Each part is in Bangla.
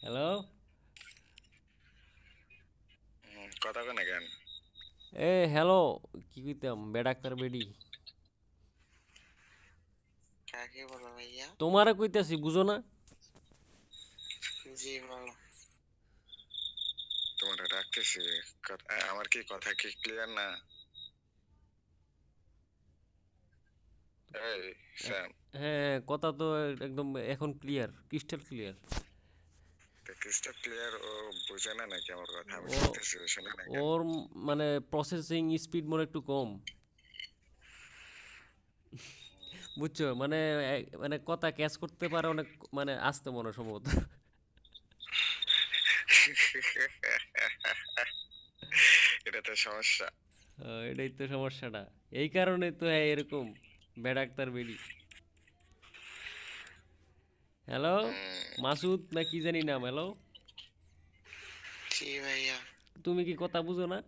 হ্যালো। কথা কন কেন? হ্যালো। কি কইতাম বেডাক্তার বেডি। কাকে বলো ভাইয়া? তোমারে কইতাছি বুঝো না? জি বলো। তোমার ডাকতেছি। আমার কি কথা কি ক্লিয়ার না? এই স্যাম, হ্যাঁ, কথা তো একদম এখন clear, crystal clear. Crystal clear. ও বুঝে না নাকি আমার কথা? আমি ও বলতেছি ও শোনে না কেন? ওর মানে প্রসেসিং স্পিড মনে একটু কম। বুঝছো মানে মানে কথা ক্যাচ করতে পারে অনেক, মানে আস্তে মনে হয় সম্ভবত। এটা তো সমস্যা। এটাই তো সমস্যাটা। এই কারণে তো এরকম বেডাক্তার বেডি। হ্যালো, হুম, মাসুদ না কি জানি নাম। হ্যালো, জি ভাইয়া। তুমি কি কথা বুঝো না?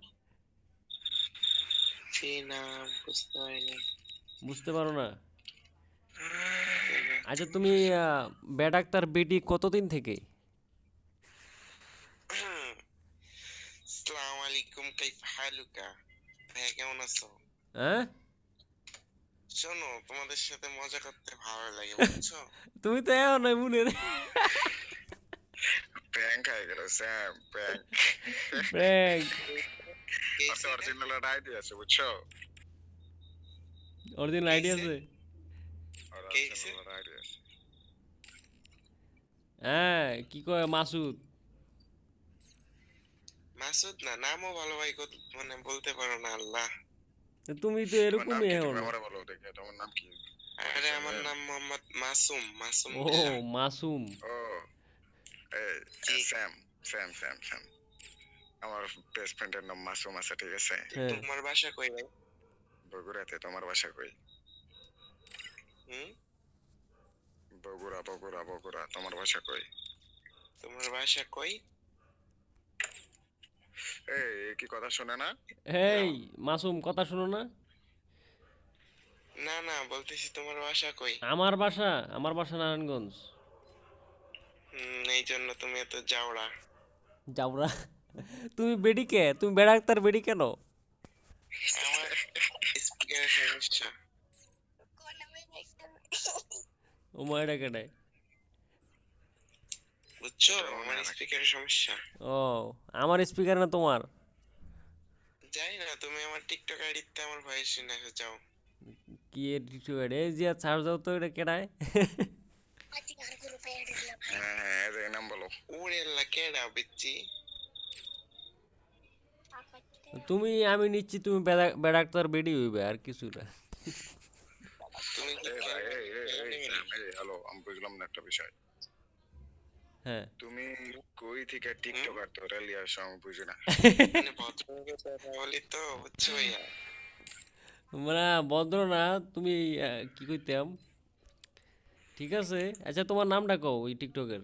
জি না, বুঝতে পারিনি। বুঝতে পারো না? জি না। আচ্ছা তুমি বেডাক্তার বেডি কতদিন থেকে? আসসালামু আলাইকুম, কাইফ হালুকা? ভাইয়া কেমন আছো? হ্যাঁ, শোনো, তোমাদের সাথে মজা করতে ভালো লাগে বুঝছো? তুমি তো এও নয় মনে। প্র্যাঙ্ক হয়ে গেল স্যাম, প্র্যাঙ্ক। প্র্যাঙ্ক। আচ্ছা, অরিজিনাল আইডি আছে বুঝছো? অরিজিনাল আইডি কেসে আছে? কেসে অরিজিনাল আইডি আছে। হ্যাঁ, কি কয় মাসুদ? মাসুদ না, নামও ভালো ভাই মানে বলতে পারো না। আল্লাহ, তুমি তো তোমার নাম এরকমই কি? এও তুমি না। আমারে বলো দেখে, তোমার নাম কি? আরে মাসুম আমার ভাইয়া? নাম মোহাম্মদ মাসুম, মাসুম ও বিল্লাহ। মাসুম। ও, এই জি। Sam, Sam. আমার বেস্ট ফ্রেন্ডের নাম মাসুম আছে, ঠিক আছে? হ্যাঁ, তোমার বাসা কই ভাই? বগুড়াতে। তোমার বাসা কই? হুম, বগুড়া। তোমার বাসা কই? তোমার বাসা কই? এই কি কথা শোনে না? এই মাসুম কথা শোনো না? না না, বলতেছি তোমার বাসা কই? আমার বাসা নারায়ণগঞ্জ। এই জন্য তুমি এত জাউড়া। যাবরা। তুমি বেডি কে? তুমি বেডাক্তার বেডি কেন? আমার স্পিকারের সমস্যা। ও মায়েরা কেডায়? বুঝছো, এটা মনে আমার হয় না। স্পিকারের সমস্যা। ও, আমার স্পিকার না তোমার? জানি না, তুমি আমার টিকটক আইডিতে আমার ভয়েস শুনে যাও। কি এটিটিউড এই যে চার্জ দাও তো, এটা কেডায়? হ্যাঁ, এই নাম বলো। ওরে আল্লাহ, কেডা বিচ্ছি? আমি নিচ্ছি তুমি বেডাক্তার বেডি হইবে আর কিছু না। তুমি কি এই ভাই, কারো খেলা এই নেবে স্যাম, নাকি? হ্যালো, আমি বুঝলাম না একটা বিষয়। হ্যাঁ। তুমি কই থেকে হুম? টিকটকার ধরে লিয়ে আসো আমি বুঝি না। মানে ভদ্রলোকের কথা বলি তো, বুঝছো ভাইয়া? মানে ভদ্র না তুমি। কি কইতাম, ঠিক আছে। আচ্ছা তোমার নামটা কও ওই টিকটকের।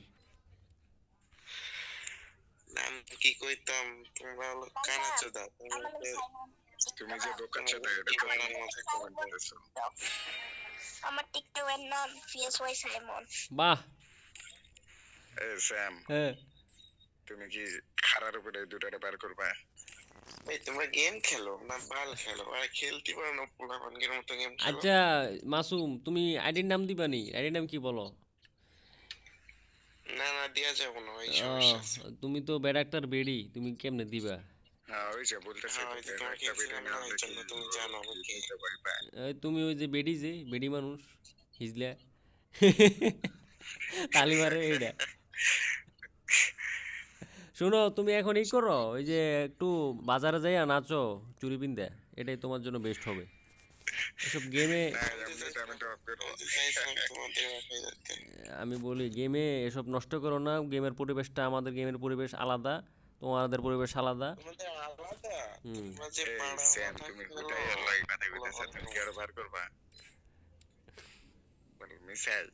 নাম কি কইতাম? তোমরা হলো কানাচোদা। তুমি যে বোকাচ্ছো তোমাদের তাই এটা কি তো বাড়ার মতো কমেন্ট করেছো। আমার টিকটকের নাম পিএসওয়াই সাইমন। বাহ। এই স্যাম, হ্যাঁ। তুমি কি খারার উপরে দুটারে বার করবা? এই তোমরা গেম খেলো না বাল খেলো? আর খেলতে পারো না, পোলাপানকের মতো গেম খেলো। আচ্ছা মাসুম, তুমি আইডির নাম দিবানি? আইডির নাম কি বলো? না না, দেয়া যাবো না ভাই, আহ, সমস্যা আছে। তুমি তো বেডাক্তার বেডি, তুমি কেমনে দিবা? হ্যাঁ, ওই যে বলতেছে হ্যাঁ, তো, ওই যে তোমাকে একটা ভিডিও বলছিলাম না না, হলে এই কি জন্য তুমি জানো কি আমি কে। বলতে পারবে? তুমি ওই যে বেডি, যে বেডি মানুষ হিজলা। তালি মারে এইটা। শোনো তুমি এখন ই করো, ওই যে একটু বাজারে যাইয়া নাচো চুরি পিন্দা। এটাই তোমার জন্য বেস্ট হবে। এসব গেমে না, আমি তো এমনিতে আমি চাইছিলাম ড্রপ করবো। আমি তো চাইছিলাম তোমাদের বাসায় যেতে। আমি বলি গেমে এসব নষ্ট করো না। গেমের পরিবেশটা, আমাদের গেমের পরিবেশ আলাদা, তোমাদের পরিবেশ আলাদা। তোমাদের আলাদা? হুম। তোমরা যে এই পাড়ার স্যাম, মাথা তুমি খেলো কোথায় এর লাগে কথা কইতেছ? তুমি পোলাপানদের কি মতো। আরো বার করবা? মিসাইল